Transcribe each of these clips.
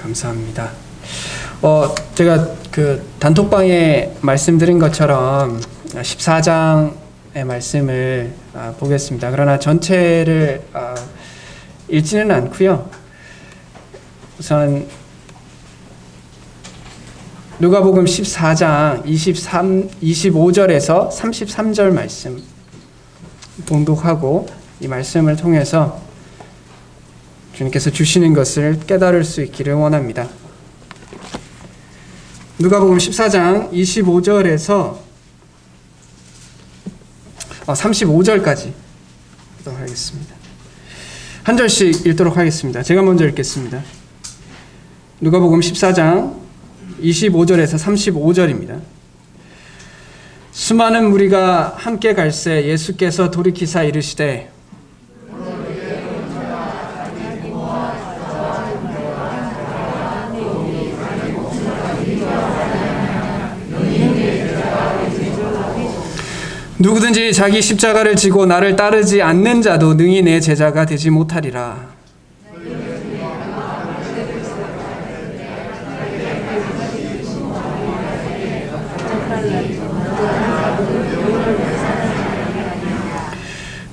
감사합니다. 제가 그 단톡방에 말씀드린 것처럼 14장의 말씀을 보겠습니다. 그러나 전체를 읽지는 않고요. 우선 누가복음 14장 25절에서 33절 말씀 봉독하고 이 말씀을 통해서 주님께서 주시는 것을 깨달을 수 있기를 원합니다. 누가복음 14장 25절에서 35절까지 읽도록 하겠습니다. 한 절씩 읽도록 하겠습니다. 제가 먼저 읽겠습니다. 누가복음 14장 25절에서 35절입니다. 수많은 무리가 함께 갈새 예수께서 돌이키사 이르시되 누구든지 자기 십자가를 지고 나를 따르지 않는 자도 능히 내 제자가 되지 못하리라.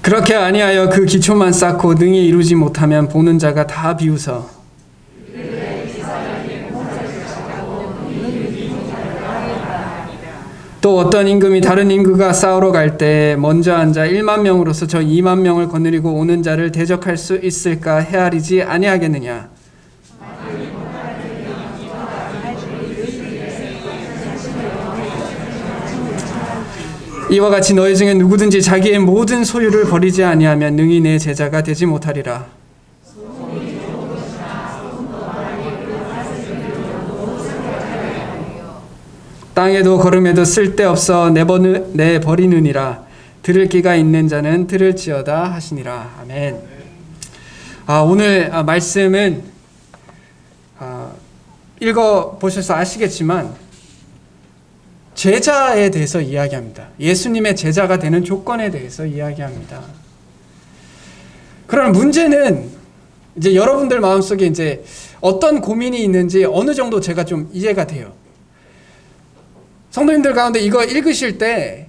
그렇게 아니하여 그 기초만 쌓고 능히 이루지 못하면 보는 자가 다 비웃어 또 어떤 임금이 다른 임금과 싸우러 갈 때 먼저 앉아 1만 명으로서 저 2만 명을 거느리고 오는 자를 대적할 수 있을까 헤아리지 아니하겠느냐. 이와 같이 너희 중에 누구든지 자기의 모든 소유를 버리지 아니하면 능히 내 제자가 되지 못하리라. 땅에도 걸음에도 쓸데없어 내버리느니라. 들을 귀가 있는 자는 들을지어다 하시니라. 아멘. 오늘 말씀은 읽어보셔서 아시겠지만 제자에 대해서 이야기합니다. 예수님의 제자가 되는 조건에 대해서 이야기합니다. 그러나 문제는 이제 여러분들 마음속에 이제 어떤 고민이 있는지 어느 정도 제가 좀 이해가 돼요. 성도님들 가운데 이거 읽으실 때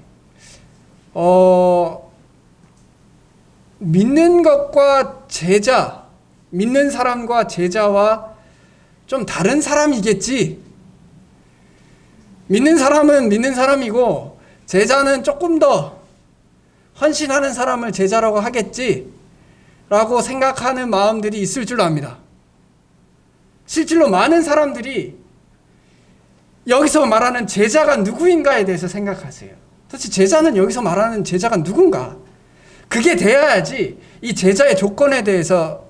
믿는 것과 제자, 믿는 사람과 제자와 좀 다른 사람이겠지. 믿는 사람은 믿는 사람이고 제자는 조금 더 헌신하는 사람을 제자라고 하겠지 라고 생각하는 마음들이 있을 줄로 압니다. 실제로 많은 사람들이 여기서 말하는 제자가 누구인가에 대해서 생각하세요. 도대체 제자는 여기서 말하는 제자가 누군가? 그게 돼야지 이 제자의 조건에 대해서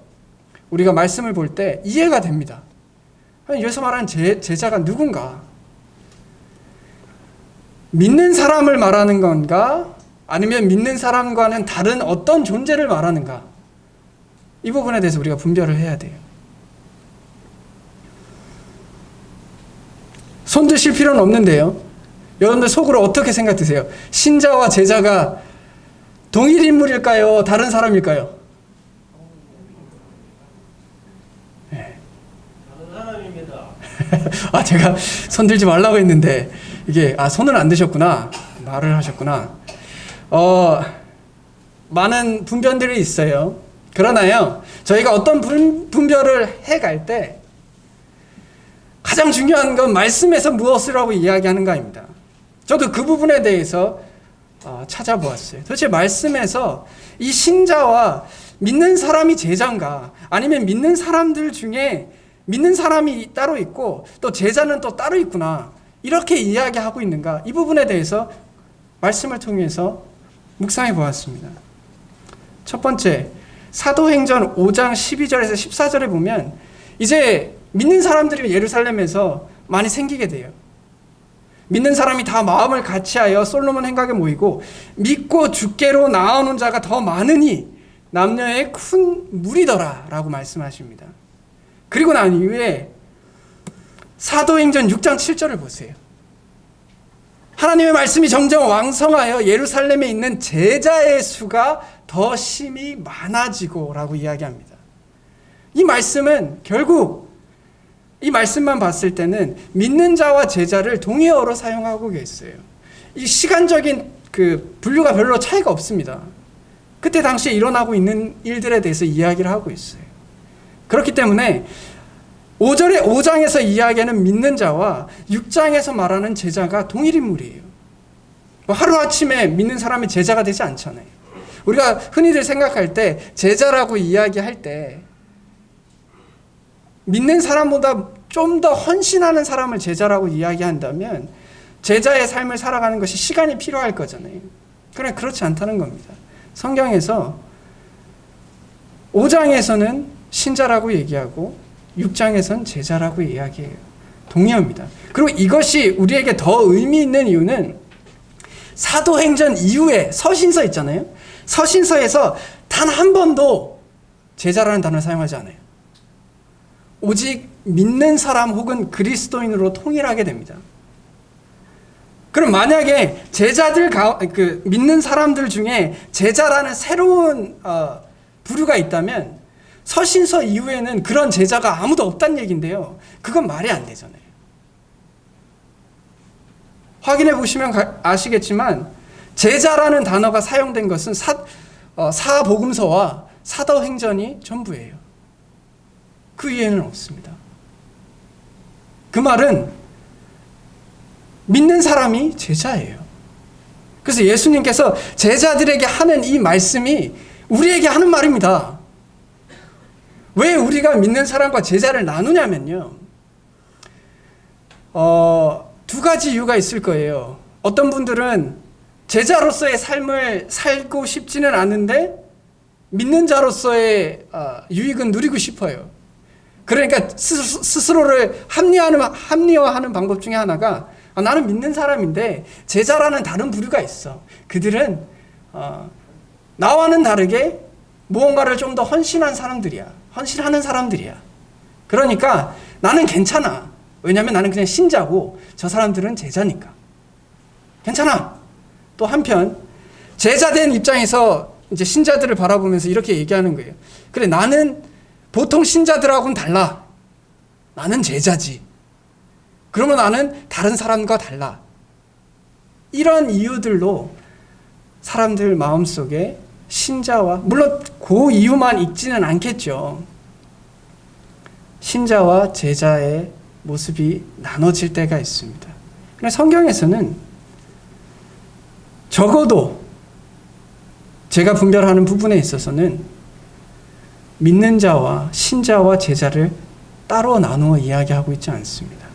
우리가 말씀을 볼 때 이해가 됩니다. 여기서 말하는 제자가 누군가? 믿는 사람을 말하는 건가? 아니면 믿는 사람과는 다른 어떤 존재를 말하는가? 이 부분에 대해서 우리가 분별을 해야 돼요. 손 드실 필요는 없는데요. 여러분들 속으로 어떻게 생각 드세요? 신자와 제자가 동일 인물일까요? 다른 사람일까요? 네. 다른 사람입니다. 제가 손 들지 말라고 했는데 이게 손을 안 드셨구나. 말을 하셨구나. 많은 분별들이 있어요. 그러나요, 저희가 어떤 분별을 해갈 때 가장 중요한 건 말씀에서 무엇을 하고 이야기하는가입니다. 저도 그 부분에 대해서 찾아보았어요. 도대체 말씀에서 이 신자와 믿는 사람이 제자인가, 아니면 믿는 사람들 중에 믿는 사람이 따로 있고 또 제자는 또 따로 있구나, 이렇게 이야기하고 있는가, 이 부분에 대해서 말씀을 통해서 묵상해 보았습니다. 첫 번째, 사도행전 5장 12절에서 14절에 보면 이제 믿는 사람들이 예루살렘에서 많이 생기게 돼요. 믿는 사람이 다 마음을 같이하여 솔로몬 행각에 모이고 믿고 주께로 나아오는 자가 더 많으니 남녀의 큰 무리더라 라고 말씀하십니다. 그리고 난 이후에 사도행전 6장 7절을 보세요. 하나님의 말씀이 점점 왕성하여 예루살렘에 있는 제자의 수가 더 심히 많아지고 라고 이야기합니다. 이 말씀은 결국 이 말씀만 봤을 때는 믿는 자와 제자를 동의어로 사용하고 계세요. 이 시간적인 그 분류가 별로 차이가 없습니다. 그때 당시에 일어나고 있는 일들에 대해서 이야기를 하고 있어요. 그렇기 때문에 5장에서 이야기하는 믿는 자와 6장에서 말하는 제자가 동일 인물이에요. 하루아침에 믿는 사람이 제자가 되지 않잖아요. 우리가 흔히들 생각할 때 제자라고 이야기할 때 믿는 사람보다 좀 더 헌신하는 사람을 제자라고 이야기한다면 제자의 삶을 살아가는 것이 시간이 필요할 거잖아요. 그러나 그렇지 않다는 겁니다. 성경에서 5장에서는 신자라고 얘기하고 6장에서는 제자라고 이야기해요. 동의합니다. 그리고 이것이 우리에게 더 의미 있는 이유는 사도행전 이후에 서신서 있잖아요. 서신서에서 단 한 번도 제자라는 단어를 사용하지 않아요. 오직 믿는 사람 혹은 그리스도인으로 통일하게 됩니다. 그럼 만약에 제자들 믿는 사람들 중에 제자라는 새로운 부류가 있다면 서신서 이후에는 그런 제자가 아무도 없다는 얘기인데요. 그건 말이 안 되잖아요. 확인해 보시면 아시겠지만 제자라는 단어가 사용된 것은 사복음서와 사도행전이 전부예요. 그 이해는 없습니다. 그 말은 믿는 사람이 제자예요. 그래서 예수님께서 제자들에게 하는 이 말씀이 우리에게 하는 말입니다. 왜 우리가 믿는 사람과 제자를 나누냐면요. 두 가지 이유가 있을 거예요. 어떤 분들은 제자로서의 삶을 살고 싶지는 않은데 믿는 자로서의 유익은 누리고 싶어요. 그러니까 스스로를 합리화하는 방법 중에 하나가 나는 믿는 사람인데 제자라는 다른 부류가 있어. 그들은 나와는 다르게 무언가를 좀 더 헌신하는 사람들이야. 그러니까 나는 괜찮아. 왜냐하면 나는 그냥 신자고 저 사람들은 제자니까. 괜찮아. 또 한편 제자된 입장에서 이제 신자들을 바라보면서 이렇게 얘기하는 거예요. 그래, 나는 보통 신자들하고는 달라. 나는 제자지. 그러면 나는 다른 사람과 달라. 이런 이유들로 사람들 마음속에 신자와, 물론 그 이유만 있지는 않겠죠. 신자와 제자의 모습이 나눠질 때가 있습니다. 그런데 성경에서는 적어도 제가 분별하는 부분에 있어서는 믿는 자와 신자와 제자를 따로 나누어 이야기하고 있지 않습니다.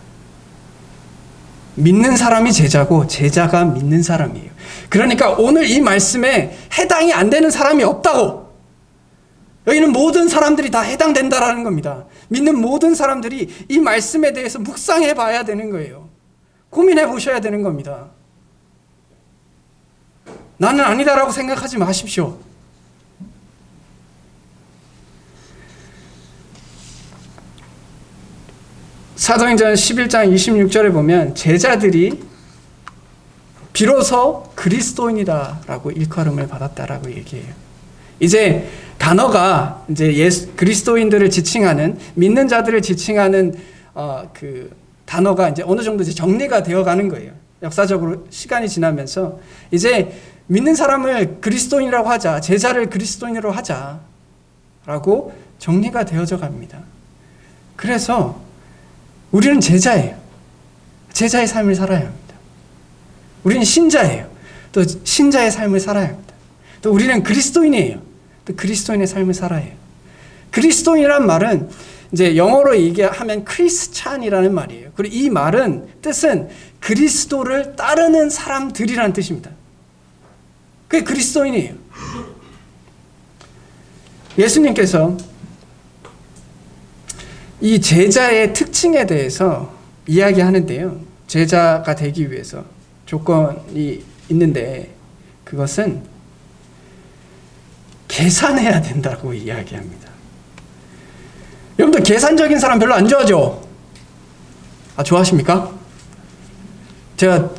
믿는 사람이 제자고 제자가 믿는 사람이에요. 그러니까 오늘 이 말씀에 해당이 안 되는 사람이 없다고. 여기는 모든 사람들이 다 해당된다라는 겁니다. 믿는 모든 사람들이 이 말씀에 대해서 묵상해 봐야 되는 거예요. 고민해 보셔야 되는 겁니다. 나는 아니다라고 생각하지 마십시오. 사도행전 11장 26절에 보면 제자들이 비로소 그리스도인이다라고 일컬음을 받았다라고 얘기해요. 이제 단어가 이제 그리스도인들을 지칭하는, 믿는 자들을 지칭하는 그 단어가 이제 어느 정도 이제 정리가 되어 가는 거예요. 역사적으로 시간이 지나면서 이제 믿는 사람을 그리스도인이라고 하자, 제자를 그리스도인으로 하자라고 정리가 되어져 갑니다. 그래서 우리는 제자예요. 제자의 삶을 살아야 합니다. 우리는 신자예요. 또 신자의 삶을 살아야 합니다. 또 우리는 그리스도인이에요. 또 그리스도인의 삶을 살아야 해요. 그리스도인이란 말은 이제 영어로 얘기하면 크리스찬이라는 말이에요. 그리고 이 말은 뜻은 그리스도를 따르는 사람들이라는 뜻입니다. 그게 그리스도인이에요. 예수님께서 이 제자의 특징에 대해서 이야기하는데요. 제자가 되기 위해서 조건이 있는데 그것은 계산해야 된다고 이야기합니다. 여러분들 계산적인 사람 별로 안 좋아하죠? 좋아하십니까? 제가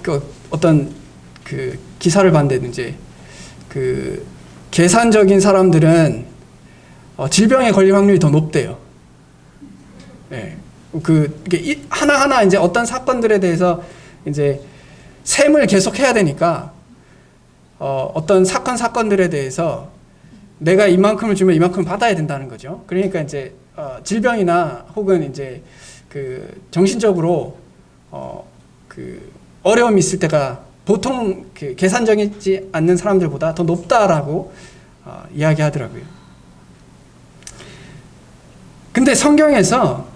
어떤 기사를 봤는데 이제 계산적인 사람들은 질병에 걸릴 확률이 더 높대요. 네. 이게 하나하나 이제 어떤 사건들에 대해서 이제 셈을 계속 해야 되니까 어떤 사건들에 대해서 내가 이만큼을 주면 이만큼 받아야 된다는 거죠. 그러니까 이제 질병이나 혹은 이제 그 정신적으로 그 어려움이 있을 때가 보통 그 계산적이지 않는 사람들보다 더 높다라고 이야기하더라고요. 근데 성경에서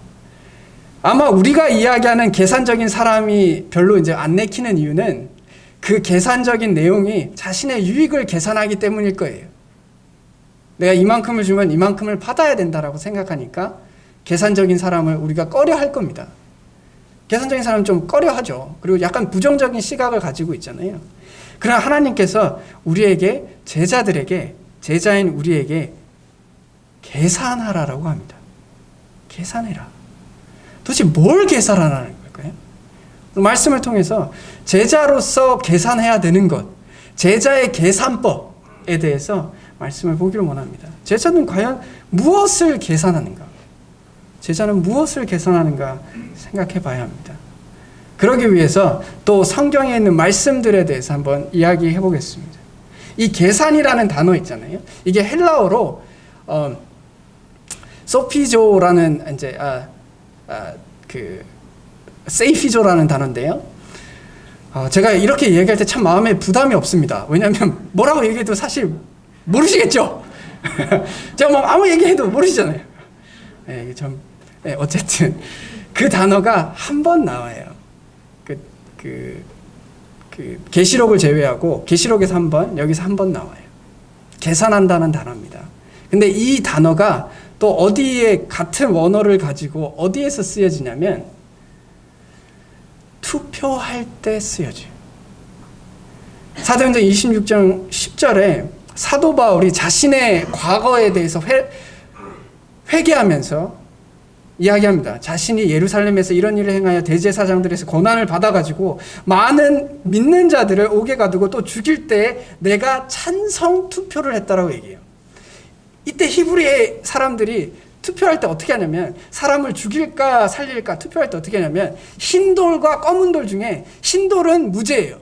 아마 우리가 이야기하는 계산적인 사람이 별로 이제 안 내키는 이유는 그 계산적인 내용이 자신의 유익을 계산하기 때문일 거예요. 내가 이만큼을 주면 이만큼을 받아야 된다라고 생각하니까 계산적인 사람을 우리가 꺼려 할 겁니다. 계산적인 사람은 좀 꺼려 하죠. 그리고 약간 부정적인 시각을 가지고 있잖아요. 그러나 하나님께서 우리에게, 제자인 우리에게 계산하라라고 합니다. 계산해라. 도대체 뭘 계산하라는 걸까요? 말씀을 통해서 제자로서 계산해야 되는 것, 제자의 계산법에 대해서 말씀을 보기를 원합니다. 제자는 과연 무엇을 계산하는가? 제자는 무엇을 계산하는가 생각해 봐야 합니다. 그러기 위해서 또 성경에 있는 말씀들에 대해서 한번 이야기해 보겠습니다. 이 계산이라는 단어 있잖아요. 이게 헬라어로 소피조라는 이제 세이피조라는 단어인데요. 제가 이렇게 얘기할 때 참 마음에 부담이 없습니다. 왜냐하면 뭐라고 얘기해도 사실 모르시겠죠? 제가 뭐 아무 얘기해도 모르시잖아요. 어쨌든 그 단어가 한 번 나와요. 계시록을 제외하고 계시록에서 한 번, 여기서 한 번 나와요. 계산한다는 단어입니다. 근데 이 단어가 또 어디에 같은 원어를 가지고 어디에서 쓰여지냐면 투표할 때 쓰여져요. 사도행전 26장 10절에 사도 바울이 자신의 과거에 대해서 회개하면서 이야기합니다. 자신이 예루살렘에서 이런 일을 행하여 대제사장들에서 고난을 받아가지고 많은 믿는 자들을 옥에 가두고 또 죽일 때 내가 찬성 투표를 했다라고 얘기해요. 이때 히브리의 사람들이 투표할 때 어떻게 하냐면 사람을 죽일까 살릴까 투표할 때 어떻게 하냐면 흰 돌과 검은 돌 중에 흰 돌은 무죄예요.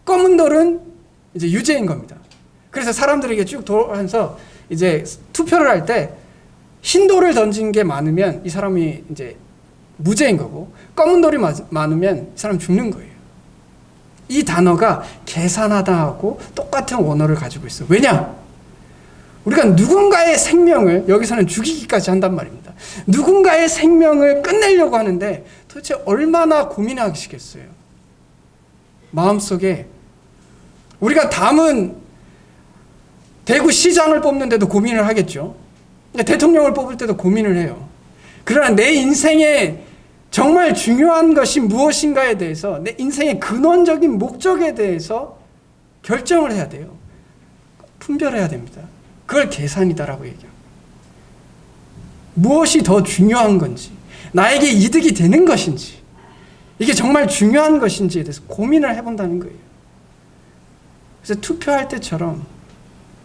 검은 돌은 이제 유죄인 겁니다. 그래서 사람들에게 쭉 돌아서 이제 투표를 할 때 흰 돌을 던진 게 많으면 이 사람이 이제 무죄인 거고 검은 돌이 많으면 이 사람 죽는 거예요. 이 단어가 계산하다하고 똑같은 원어를 가지고 있어요. 왜냐? 우리가 누군가의 생명을 여기서는 죽이기까지 한단 말입니다. 누군가의 생명을 끝내려고 하는데 도대체 얼마나 고민하시겠어요? 마음속에 우리가 담은 대구시장을 뽑는데도 고민을 하겠죠. 대통령을 뽑을 때도 고민을 해요. 그러나 내 인생에 정말 중요한 것이 무엇인가에 대해서 내 인생의 근원적인 목적에 대해서 결정을 해야 돼요. 분별해야 됩니다. 그걸 계산이다라고 얘기합니다. 무엇이 더 중요한 건지, 나에게 이득이 되는 것인지, 이게 정말 중요한 것인지에 대해서 고민을 해본다는 거예요. 그래서 투표할 때처럼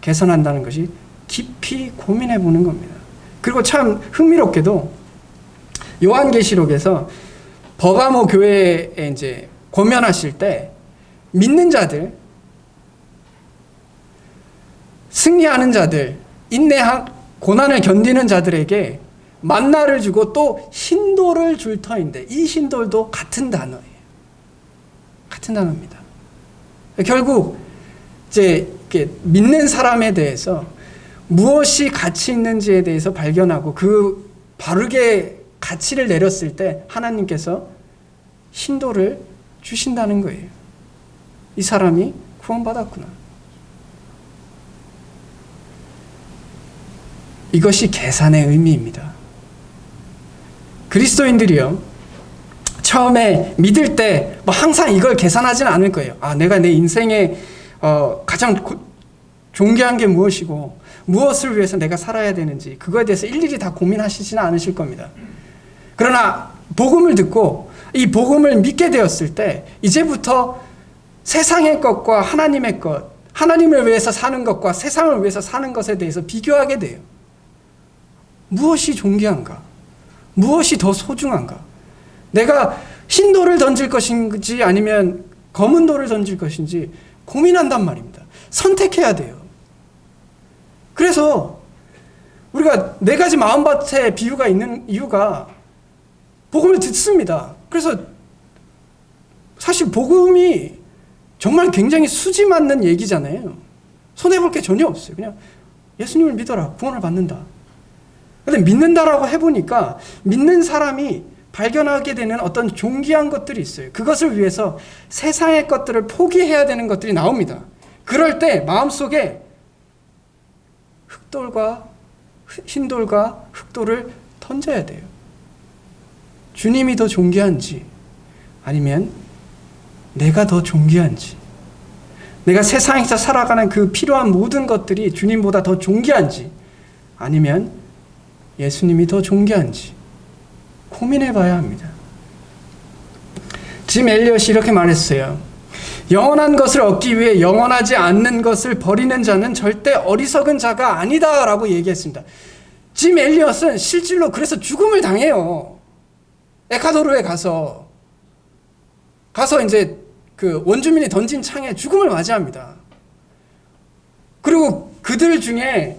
계산한다는 것이 깊이 고민해보는 겁니다. 그리고 참 흥미롭게도 요한계시록에서 버가모 교회에 이제 권면하실 때 믿는 자들, 승리하는 자들, 고난을 견디는 자들에게 만나를 주고 또 흰돌을 줄 터인데 이 흰돌도 같은 단어예요. 같은 단어입니다. 결국 이제 믿는 사람에 대해서 무엇이 가치 있는지에 대해서 발견하고 그 바르게 가치를 내렸을 때 하나님께서 흰돌을 주신다는 거예요. 이 사람이 구원받았구나. 이것이 계산의 의미입니다. 그리스도인들이요, 처음에 믿을 때 뭐 항상 이걸 계산하지는 않을 거예요. 내가 내 인생에 가장 존귀한 게 무엇이고 무엇을 위해서 내가 살아야 되는지 그거에 대해서 일일이 다 고민하시지는 않으실 겁니다. 그러나 복음을 듣고 이 복음을 믿게 되었을 때 이제부터 세상의 것과 하나님의 것, 하나님을 위해서 사는 것과 세상을 위해서 사는 것에 대해서 비교하게 돼요. 무엇이 존귀한가? 무엇이 더 소중한가? 내가 흰 돌을 던질 것인지 아니면 검은 돌을 던질 것인지 고민한단 말입니다. 선택해야 돼요. 그래서 우리가 네 가지 마음밭에 비유가 있는 이유가 복음을 듣습니다. 그래서 사실 복음이 정말 굉장히 수지 맞는 얘기잖아요. 손해볼 게 전혀 없어요. 그냥 예수님을 믿어라. 구원을 받는다. 근데 믿는다라고 해보니까 믿는 사람이 발견하게 되는 어떤 존귀한 것들이 있어요. 그것을 위해서 세상의 것들을 포기해야 되는 것들이 나옵니다. 그럴 때 마음속에 흰돌과 흙돌을 던져야 돼요. 주님이 더 존귀한지 아니면 내가 더 존귀한지, 내가 세상에서 살아가는 그 필요한 모든 것들이 주님보다 더 존귀한지 아니면 예수님이 더 존귀한지 고민해 봐야 합니다. 짐 엘리엇이 이렇게 말했어요. 영원한 것을 얻기 위해 영원하지 않는 것을 버리는 자는 절대 어리석은 자가 아니다 라고 얘기했습니다. 짐 엘리엇은 실질로 그래서 죽음을 당해요. 에콰도르에 가서 이제 그 원주민이 던진 창에 죽음을 맞이합니다. 그리고 그들 중에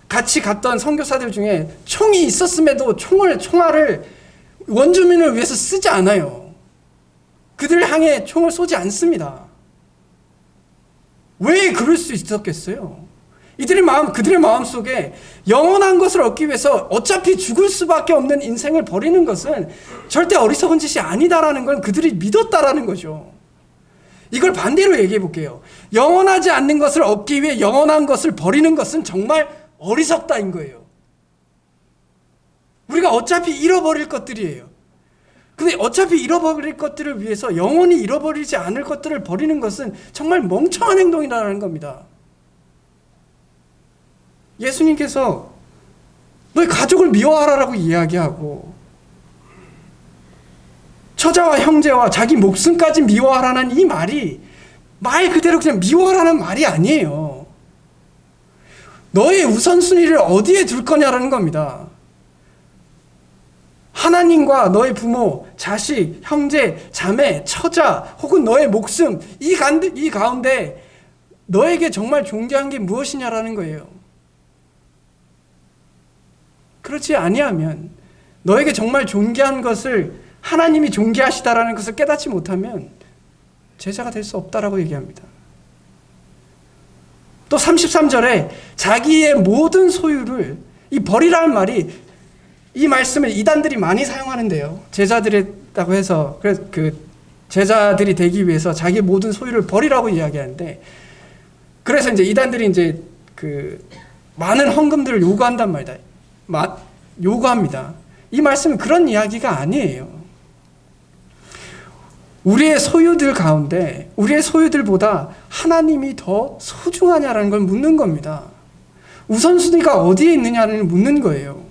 같이 갔던 선교사들 중에 총이 있었음에도 총알을 원주민을 위해서 쓰지 않아요. 그들 향해 총을 쏘지 않습니다. 왜 그럴 수 있었겠어요? 그들의 마음속에 영원한 것을 얻기 위해서 어차피 죽을 수밖에 없는 인생을 버리는 것은 절대 어리석은 짓이 아니다라는 걸 그들이 믿었다라는 거죠. 이걸 반대로 얘기해 볼게요. 영원하지 않는 것을 얻기 위해 영원한 것을 버리는 것은 정말 어리석다인 거예요. 우리가 어차피 잃어버릴 것들이에요. 근데 어차피 잃어버릴 것들을 위해서 영원히 잃어버리지 않을 것들을 버리는 것은 정말 멍청한 행동이라는 겁니다. 예수님께서 너희 가족을 미워하라라고 이야기하고 처자와 형제와 자기 목숨까지 미워하라는 이 말이 말 그대로 그냥 미워하라는 말이 아니에요. 너의 우선순위를 어디에 둘 거냐라는 겁니다. 하나님과 너의 부모, 자식, 형제, 자매, 처자 혹은 너의 목숨 이 가운데 너에게 정말 존귀한 게 무엇이냐라는 거예요. 그렇지 아니하면 너에게 정말 존귀한 것을 하나님이 존귀하시다라는 것을 깨닫지 못하면 제자가 될 수 없다라고 얘기합니다. 또 33절에 자기의 모든 소유를 이 버리라는 말이 이 말씀을 이단들이 많이 사용하는데요. 제자들이라고 해서 그 제자들이 되기 위해서 자기 모든 소유를 버리라고 이야기하는데 그래서 이제 이단들이 이제 그 많은 헌금들을 요구한단 말이다. 요구합니다. 이 말씀은 그런 이야기가 아니에요. 우리의 소유들 가운데 우리의 소유들보다 하나님이 더 소중하냐라는 걸 묻는 겁니다. 우선순위가 어디에 있느냐를 묻는 거예요.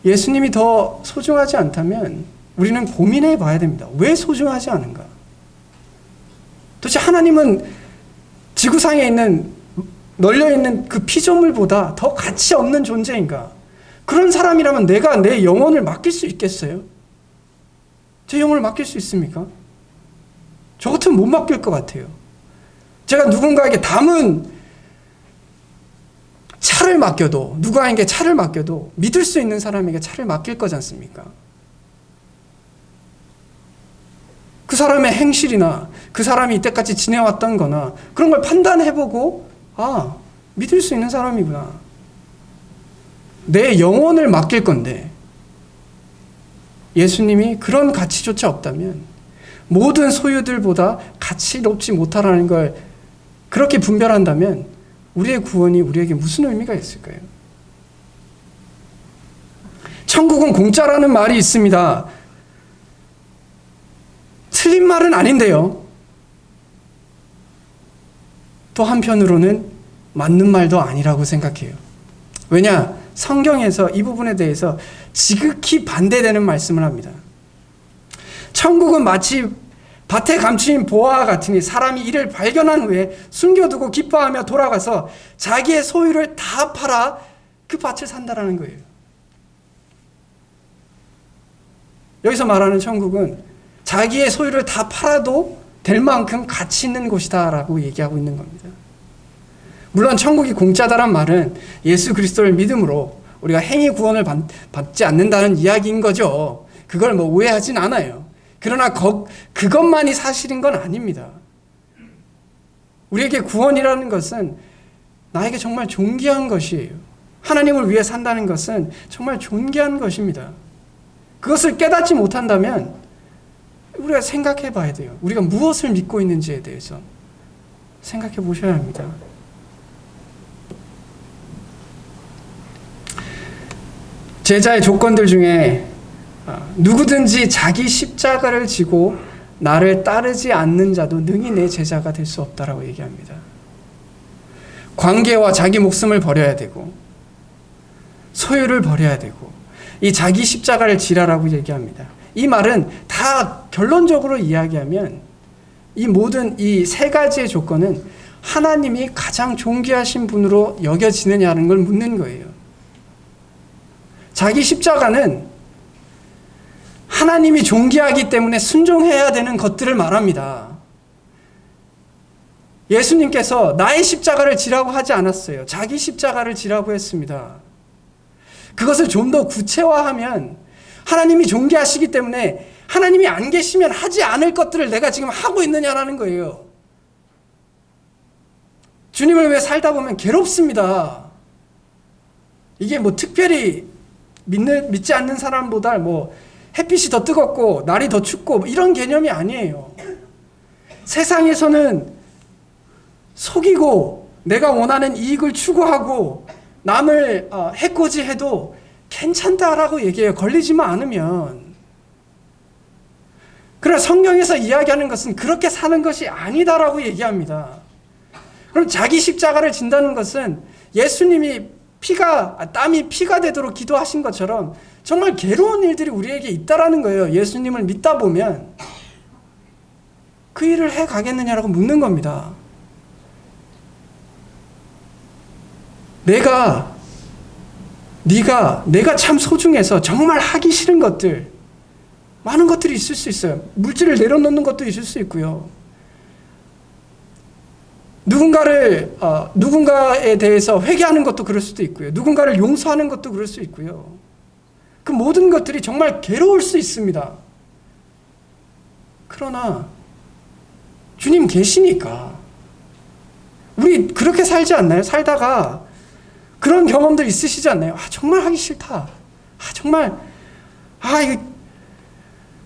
예수님이 더 소중하지 않다면 우리는 고민해 봐야 됩니다. 왜 소중하지 않은가? 도대체 하나님은 지구상에 있는 널려있는 그 피조물보다 더 가치 없는 존재인가? 그런 사람이라면 내가 내 영혼을 맡길 수 있겠어요? 제 영혼을 맡길 수 있습니까? 저 같으면 못 맡길 것 같아요. 제가 누군가에게 담은 차를 맡겨도 누구에게 차를 맡겨도 믿을 수 있는 사람에게 차를 맡길 거지 않습니까? 그 사람의 행실이나 그 사람이 이때까지 지내왔던 거나 그런 걸 판단해보고 믿을 수 있는 사람이구나. 내 영혼을 맡길 건데 예수님이 그런 가치조차 없다면 모든 소유들보다 가치롭지 못하라는 걸 그렇게 분별한다면 우리의 구원이 우리에게 무슨 의미가 있을까요? 천국은 공짜라는 말이 있습니다. 틀린 말은 아닌데요. 또 한편으로는 맞는 말도 아니라고 생각해요. 왜냐? 성경에서 이 부분에 대해서 지극히 반대되는 말씀을 합니다. 천국은 마치 밭에 감추인 보화와 같으니 사람이 이를 발견한 후에 숨겨두고 기뻐하며 돌아가서 자기의 소유를 다 팔아 그 밭을 산다라는 거예요. 여기서 말하는 천국은 자기의 소유를 다 팔아도 될 만큼 가치 있는 곳이다라고 얘기하고 있는 겁니다. 물론 천국이 공짜다란 말은 예수 그리스도를 믿음으로 우리가 행위 구원을 받지 않는다는 이야기인 거죠. 그걸 뭐 오해하진 않아요. 그러나 그것만이 사실인 건 아닙니다. 우리에게 구원이라는 것은 나에게 정말 존귀한 것이에요. 하나님을 위해 산다는 것은 정말 존귀한 것입니다. 그것을 깨닫지 못한다면 우리가 생각해 봐야 돼요. 우리가 무엇을 믿고 있는지에 대해서 생각해 보셔야 합니다. 제자의 조건들 중에 누구든지 자기 십자가를 지고 나를 따르지 않는 자도 능히 내 제자가 될 수 없다라고 얘기합니다. 관계와 자기 목숨을 버려야 되고 소유를 버려야 되고 이 자기 십자가를 지라라고 얘기합니다. 이 말은 다 결론적으로 이야기하면 이 모든 이 세 가지의 조건은 하나님이 가장 존귀하신 분으로 여겨지느냐는 걸 묻는 거예요. 자기 십자가는 하나님이 존귀하기 때문에 순종해야 되는 것들을 말합니다. 예수님께서 나의 십자가를 지라고 하지 않았어요. 자기 십자가를 지라고 했습니다. 그것을 좀 더 구체화하면 하나님이 존귀하시기 때문에 하나님이 안 계시면 하지 않을 것들을 내가 지금 하고 있느냐라는 거예요. 주님을 위해 살다 보면 괴롭습니다. 이게 뭐 특별히 믿지 않는 사람보다 뭐 햇빛이 더 뜨겁고 날이 더 춥고 이런 개념이 아니에요. 세상에서는 속이고 내가 원하는 이익을 추구하고 남을 해코지해도 괜찮다라고 얘기해요. 걸리지만 않으면. 그러나 성경에서 이야기하는 것은 그렇게 사는 것이 아니다라고 얘기합니다. 그럼 자기 십자가를 진다는 것은 예수님이 땀이 피가 되도록 기도하신 것처럼 정말 괴로운 일들이 우리에게 있다라는 거예요. 예수님을 믿다 보면 그 일을 해 가겠느냐라고 묻는 겁니다. 내가 참 소중해서 정말 하기 싫은 것들, 많은 것들이 있을 수 있어요. 물질을 내려놓는 것도 있을 수 있고요. 누군가에 대해서 회개하는 것도 그럴 수도 있고요. 누군가를 용서하는 것도 그럴 수 있고요. 그 모든 것들이 정말 괴로울 수 있습니다. 그러나 주님 계시니까 우리 그렇게 살지 않나요? 살다가 그런 경험들 있으시지 않나요? 정말 하기 싫다. 이거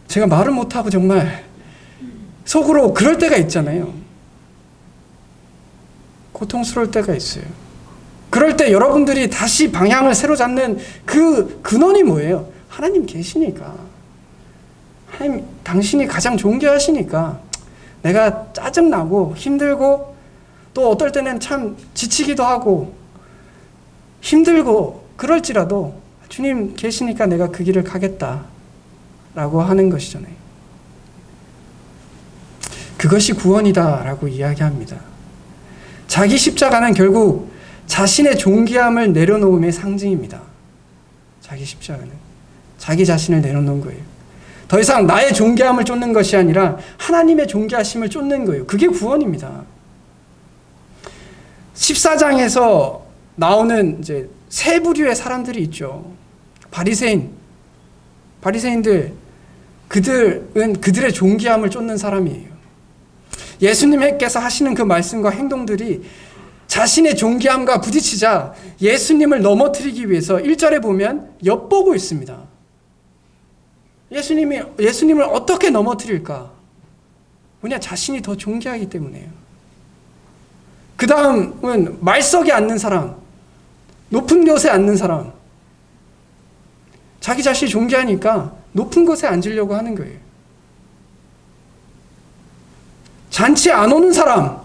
제가 말을 못하고 정말 속으로 그럴 때가 있잖아요. 고통스러울 때가 있어요. 그럴 때 여러분들이 다시 방향을 새로 잡는 그 근원이 뭐예요? 하나님 계시니까. 하나님, 당신이 가장 존귀하시니까 내가 짜증나고 힘들고 또 어떨 때는 참 지치기도 하고 힘들고 그럴지라도 주님 계시니까 내가 그 길을 가겠다라고 하는 것이잖아요. 그것이 구원이다라고 이야기합니다. 자기 십자가는 결국 자신의 존귀함을 내려놓음의 상징입니다. 자기 십자가는 자기 자신을 내려놓은 거예요. 더 이상 나의 존귀함을 쫓는 것이 아니라 하나님의 존귀하심을 쫓는 거예요. 그게 구원입니다. 14장에서 나오는 이제 세 부류의 사람들이 있죠. 바리새인들, 그들은 그들의 존귀함을 쫓는 사람이에요. 예수님께서 하시는 그 말씀과 행동들이 자신의 존귀함과 부딪히자 예수님을 넘어뜨리기 위해서 1절에 보면 엿보고 있습니다. 예수님을 어떻게 넘어뜨릴까? 뭐냐, 자신이 더 존귀하기 때문에요. 그 다음은 말석에 앉는 사람, 높은 곳에 앉는 사람. 자기 자신이 존귀하니까 높은 곳에 앉으려고 하는 거예요. 잔치 안 오는 사람,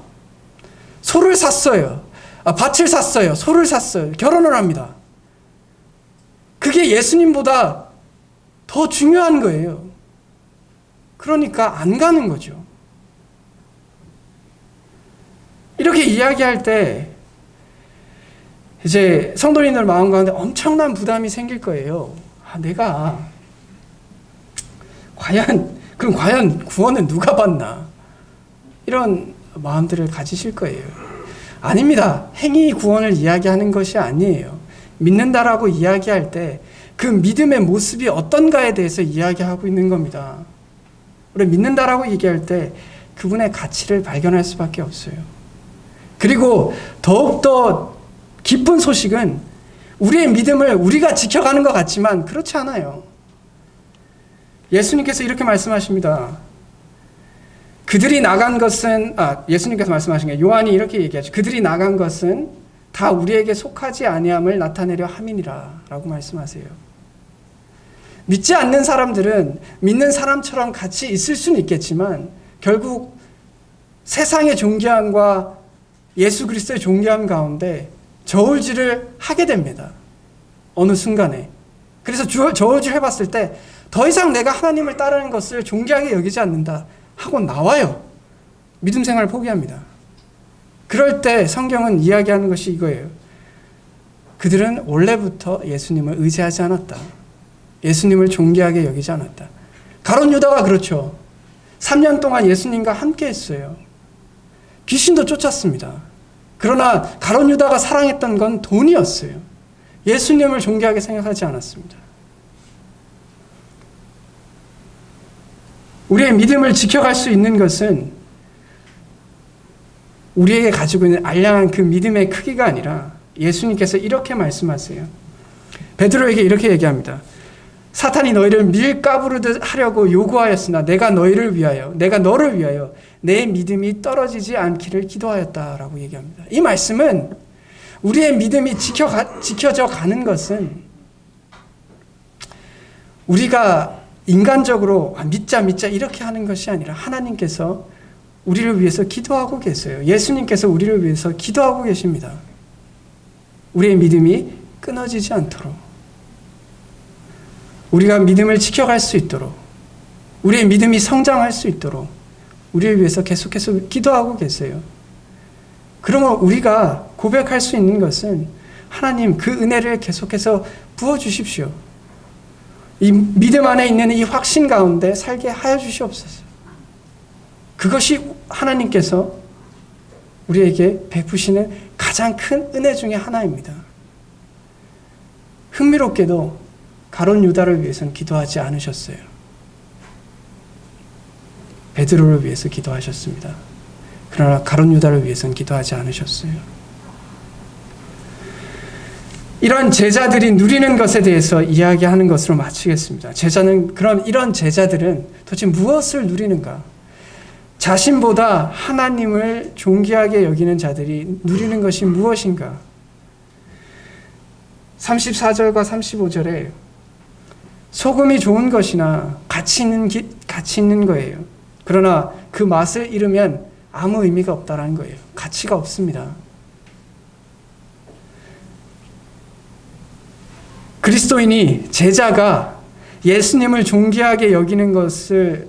소를 샀어요. 밭을 샀어요. 소를 샀어요. 결혼을 합니다. 그게 예수님보다 더 중요한 거예요. 그러니까 안 가는 거죠. 이렇게 이야기할 때 이제 성도님들 마음 가운데 엄청난 부담이 생길 거예요. 내가 그럼 과연 구원은 누가 받나? 이런 마음들을 가지실 거예요. 아닙니다. 행위 구원을 이야기하는 것이 아니에요. 믿는다라고 이야기할 때 그 믿음의 모습이 어떤가에 대해서 이야기하고 있는 겁니다. 우리 믿는다라고 얘기할 때 그분의 가치를 발견할 수밖에 없어요. 그리고 더욱더 기쁜 소식은 우리의 믿음을 우리가 지켜가는 것 같지만 그렇지 않아요. 예수님께서 이렇게 말씀하십니다. 그들이 나간 것은, 예수님께서 말씀하신 게 요한이 이렇게 얘기하죠. 그들이 나간 것은 다 우리에게 속하지 아니함을 나타내려 함이니라 라고 말씀하세요. 믿지 않는 사람들은 믿는 사람처럼 같이 있을 수는 있겠지만 결국 세상의 존귀함과 예수 그리스도의 존귀함 가운데 저울질을 하게 됩니다. 어느 순간에. 그래서 저울질 해봤을 때 더 이상 내가 하나님을 따르는 것을 존귀하게 여기지 않는다 하고 나와요. 믿음 생활을 포기합니다. 그럴 때 성경은 이야기하는 것이 이거예요. 그들은 원래부터 예수님을 의지하지 않았다. 예수님을 존귀하게 여기지 않았다. 가룟 유다가 그렇죠. 3년 동안 예수님과 함께 했어요. 귀신도 쫓았습니다. 그러나 가룟 유다가 사랑했던 건 돈이었어요. 예수님을 존귀하게 생각하지 않았습니다. 우리의 믿음을 지켜갈 수 있는 것은 우리에게 가지고 있는 알량한 그 믿음의 크기가 아니라 예수님께서 이렇게 말씀하세요. 베드로에게 이렇게 얘기합니다. 사탄이 너희를 밀가부르듯 하려고 요구하였으나 내가 너를 위하여 내 믿음이 떨어지지 않기를 기도하였다라고 얘기합니다. 이 말씀은 우리의 믿음이 지켜져 가는 것은 우리가 인간적으로 믿자 이렇게 하는 것이 아니라 하나님께서 우리를 위해서 기도하고 계세요. 예수님께서 우리를 위해서 기도하고 계십니다. 우리의 믿음이 끊어지지 않도록, 우리가 믿음을 지켜갈 수 있도록, 우리의 믿음이 성장할 수 있도록 우리를 위해서 계속해서 기도하고 계세요. 그러면 우리가 고백할 수 있는 것은 하나님 그 은혜를 계속해서 부어주십시오. 이 믿음 안에 있는 이 확신 가운데 살게 하여 주시옵소서. 그것이 하나님께서 우리에게 베푸시는 가장 큰 은혜 중에 하나입니다. 흥미롭게도 가룟 유다를 위해서는 기도하지 않으셨어요. 베드로를 위해서 기도하셨습니다. 그러나 가룟 유다를 위해서는 기도하지 않으셨어요. 이런 제자들이 누리는 것에 대해서 이야기하는 것으로 마치겠습니다. 이런 제자들은 도대체 무엇을 누리는가? 자신보다 하나님을 존귀하게 여기는 자들이 누리는 것이 무엇인가? 34절과 35절에 소금이 좋은 것이나 가치 있는 거예요. 그러나 그 맛을 잃으면 아무 의미가 없다라는 거예요. 가치가 없습니다. 그리스도인이, 제자가 예수님을 존귀하게 여기는 것을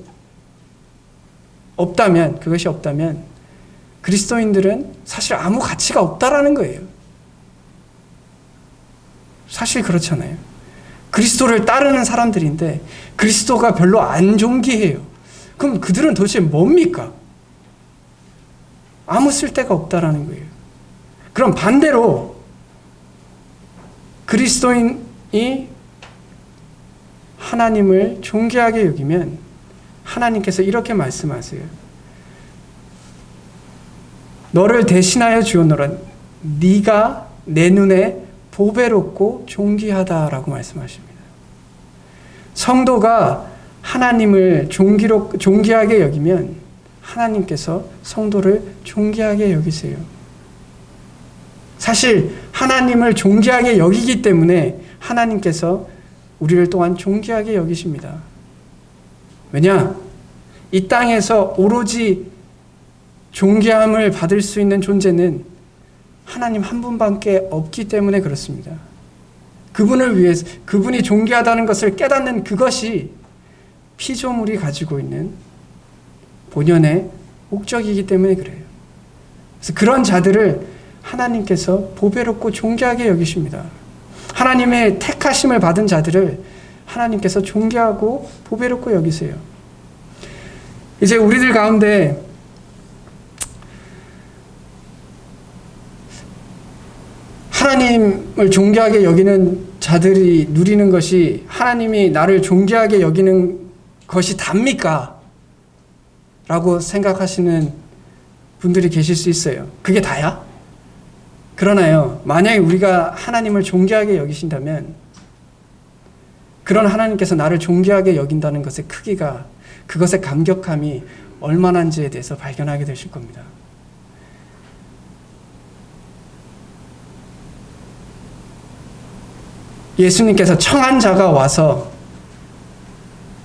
그것이 없다면 그리스도인들은 사실 아무 가치가 없다라는 거예요. 사실 그렇잖아요. 그리스도를 따르는 사람들인데 그리스도가 별로 안 존귀해요. 그럼 그들은 도대체 뭡니까? 아무 쓸데가 없다라는 거예요. 그럼 반대로 그리스도인이 하나님을 존귀하게 여기면 하나님께서 이렇게 말씀하세요. 너를 대신하여 주었노라. 네가 내 눈에 보배롭고 존귀하다라고 말씀하십니다. 성도가 하나님을 존귀하게 여기면 하나님께서 성도를 존귀하게 여기세요. 사실 하나님을 존귀하게 여기기 때문에 하나님께서 우리를 또한 존귀하게 여기십니다. 왜냐? 이 땅에서 오로지 존귀함을 받을 수 있는 존재는 하나님 한 분밖에 없기 때문에 그렇습니다. 그분을 위해서, 그분이 존귀하다는 것을 깨닫는 그것이 피조물이 가지고 있는 본연의 목적이기 때문에 그래요. 그래서 그런 자들을 하나님께서 보배롭고 존귀하게 여기십니다. 하나님의 택하심을 받은 자들을 하나님께서 존귀하고 보배롭고 여기세요. 이제 우리들 가운데 하나님을 존귀하게 여기는 자들이 누리는 것이 하나님이 나를 존귀하게 여기는 것이 답니까? 라고 생각하시는 분들이 계실 수 있어요. 그게 다야? 그러나요, 만약에 우리가 하나님을 존귀하게 여기신다면 그런 하나님께서 나를 존귀하게 여긴다는 것의 크기가, 그것의 감격함이 얼마나인지에 대해서 발견하게 되실 겁니다. 예수님께서 청한 자가 와서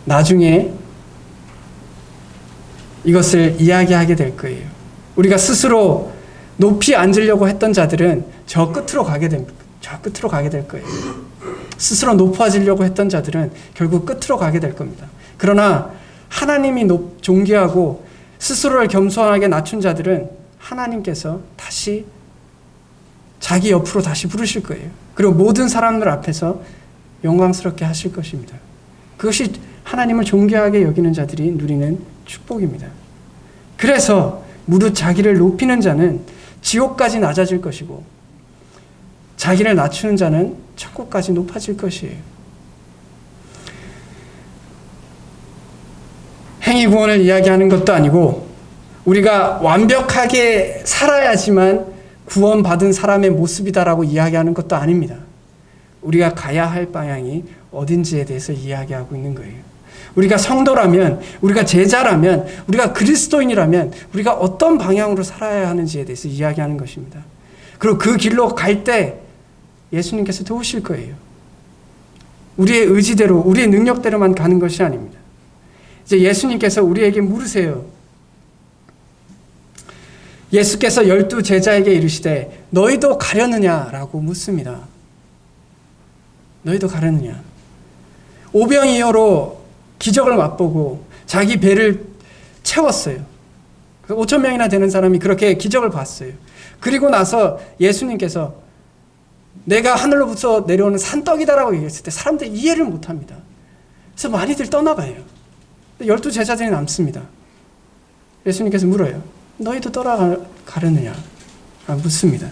나중에 이것을 이야기하게 될 거예요. 우리가 스스로 높이 앉으려고 했던 자들은 저 끝으로 가게 될 거예요. 스스로 높아지려고 했던 자들은 결국 끝으로 가게 될 겁니다. 그러나 하나님이 존귀하고 스스로를 겸손하게 낮춘 자들은 하나님께서 다시 자기 옆으로 다시 부르실 거예요. 그리고 모든 사람들 앞에서 영광스럽게 하실 것입니다. 그것이 하나님을 존귀하게 여기는 자들이 누리는 축복입니다. 그래서 무릇 자기를 높이는 자는 지옥까지 낮아질 것이고 자기를 낮추는 자는 천국까지 높아질 것이에요. 행위 구원을 이야기하는 것도 아니고 우리가 완벽하게 살아야지만 구원받은 사람의 모습이다라고 이야기하는 것도 아닙니다. 우리가 가야 할 방향이 어딘지에 대해서 이야기하고 있는 거예요. 우리가 성도라면, 우리가 제자라면, 우리가 그리스도인이라면 우리가 어떤 방향으로 살아야 하는지에 대해서 이야기하는 것입니다. 그리고 그 길로 갈 때 예수님께서 도우실 거예요. 우리의 의지대로, 우리의 능력대로만 가는 것이 아닙니다. 이제 예수님께서 우리에게 물으세요. 예수께서 12 제자에게 이르시되 너희도 가려느냐라고 묻습니다. 너희도 가려느냐? 오병이어로 기적을 맛보고 자기 배를 채웠어요. 5,000명이나 되는 사람이 그렇게 기적을 봤어요. 그리고 나서 예수님께서 내가 하늘로부터 내려오는 산떡이다라고 얘기했을 때 사람들이 이해를 못합니다. 그래서 많이들 떠나가요. 12 제자들이 남습니다. 예수님께서 물어요. 너희도 떠나가려느냐? 묻습니다.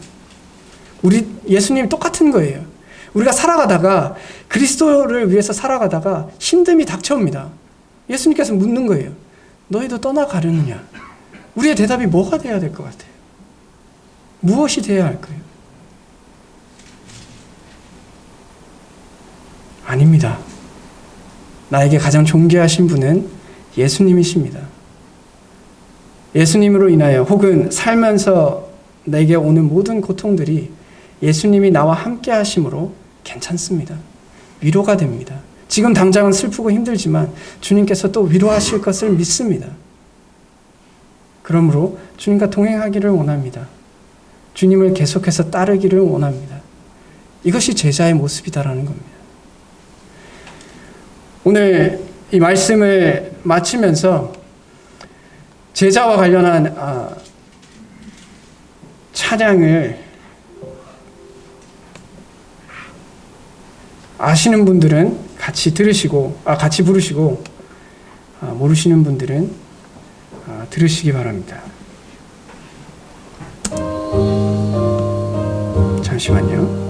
예수님이 똑같은 거예요. 우리가 살아가다가 그리스도를 위해서 살아가다가 힘듦이 닥쳐옵니다. 예수님께서 묻는 거예요. 너희도 떠나가려느냐? 우리의 대답이 뭐가 돼야 될 것 같아요? 무엇이 돼야 할까요? 아닙니다. 나에게 가장 존귀하신 분은 예수님이십니다. 예수님으로 인하여 혹은 살면서 내게 오는 모든 고통들이 예수님이 나와 함께 하심으로 괜찮습니다. 위로가 됩니다. 지금 당장은 슬프고 힘들지만 주님께서 또 위로하실 것을 믿습니다. 그러므로 주님과 동행하기를 원합니다. 주님을 계속해서 따르기를 원합니다. 이것이 제자의 모습이다라는 겁니다. 오늘 이 말씀을 마치면서 제자와 관련한 찬양을 아시는 분들은 같이 들으시고 같이 부르시고 모르시는 분들은 들으시기 바랍니다. 잠시만요.